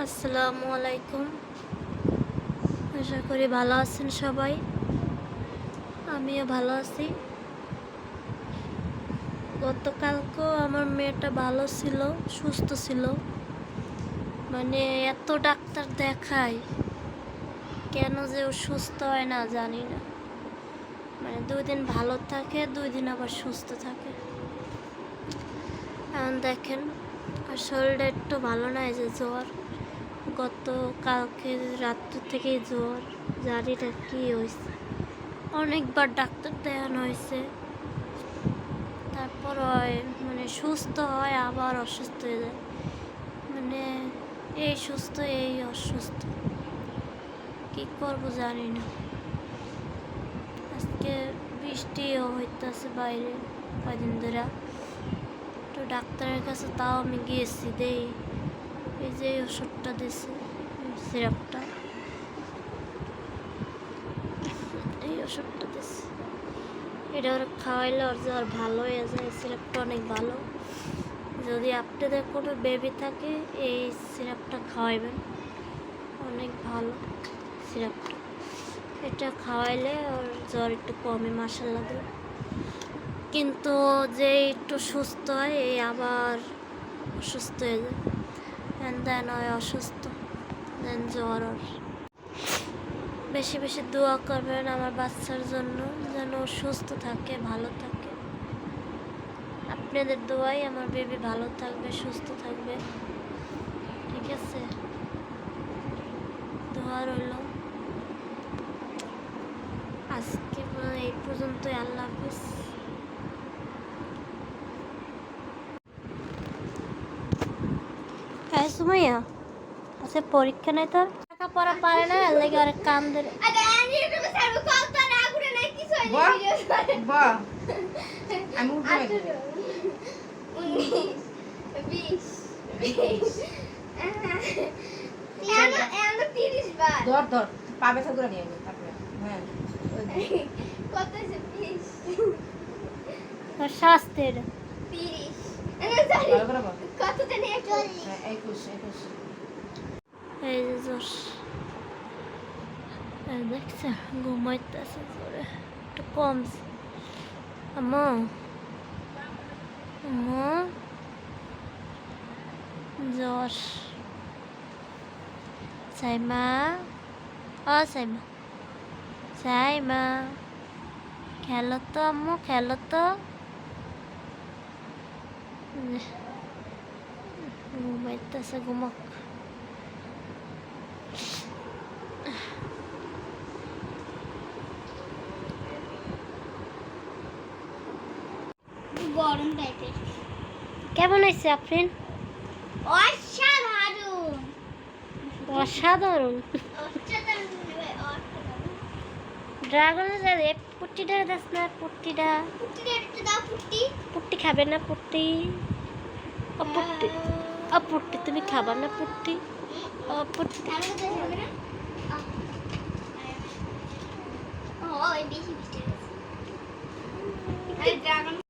আসসালামু আলাইকুম। আশা করি ভালো আছেন সবাই। আমিও ভালো আছি। গতকালকেও আমার মেয়েটা ভালো ছিল, সুস্থ ছিল। মানে এত ডাক্তার দেখায়, কেন যে ও সুস্থ হয় না জানি না। মানে 2 দিন ভালো থাকে, 2 দিন আবার সুস্থ থাকে। এখন দেখেন, আর শরীরটা একটু ভালো নাই, যে জ্বর। গতকালকে রাত্র থেকেই জ্বর, জানি না কি হয়েছে। অনেকবার ডাক্তার দেখানো হয়েছে, তারপর মানে সুস্থ হয় আবার অসুস্থ হয়ে যায়। মানে এই সুস্থ এই অসুস্থ, কি করবো জানি না। আজকে বৃষ্টিও হইতেছে বাইরে কয়দিন ধরে। তো ডাক্তারের কাছে তাও আমি গিয়েছি, দেই এই যে ওষুধটা দিছে, সিরাপটা, এই ওষুধটা দিছে, এটা ওরা খাওয়াইলে ওর জ্বর ভালো হয়ে যায়। সিরাপটা অনেক ভালো। যদি আপনাদের কোনো বেবি থাকে এই সিরাপটা খাওয়াইবেন, অনেক ভালো সিরাপটা। এটা খাওয়াইলে ওর জ্বর একটু কমে, মাশাআল্লাহ। কিন্তু যে একটু সুস্থ হয় এই আবার অসুস্থ হয়ে যায়, দেন হয় অসুস্থ, দেন জ্বর। ওর বেশি বেশি দোয়া করবেন আমার বাচ্চার জন্য, যেন ও সুস্থ থাকে, ভালো থাকে। আপনাদের দোয়াই আমার বেবি ভালো থাকবে, সুস্থ থাকবে। ঠিক আছে, দোয়া রইল। আজকে এই পর্যন্তই। আল্লাহ হাফিজ। হ্যাঁ সুমাইয়া, আচ্ছা পরীক্ষা নাই তোর? টাকা পড়া পারে না, এর লাগে অনেক কাম ধরে। আমি ধর ধর পাবে ঠাকুরা নিয়ে হ্যাঁ শাস্তের 21 এই যে জোশ দেখছে, ঘুমাইতেছে জোরে, একটু কমছে। আম্মা আম্মা জ্বর। সাইমা, ও সাইমা, সাইমা খেলো তো আম্মু, খেলো তো। ঘুমাইতেছে, ঘুমাক। গরম টাইপের। কেমন হয়েছে আফরিন? অসাধারণ অসাধারণ। ড্রাগনের পুট্টিটা দাস না, পুট্টিটা। পুট্টি খাবে না, পুট্টি। ও পুট্টি, ও পুট্টি তুমি খাবার না, পুট্টি। ও পুট্টি। বেশি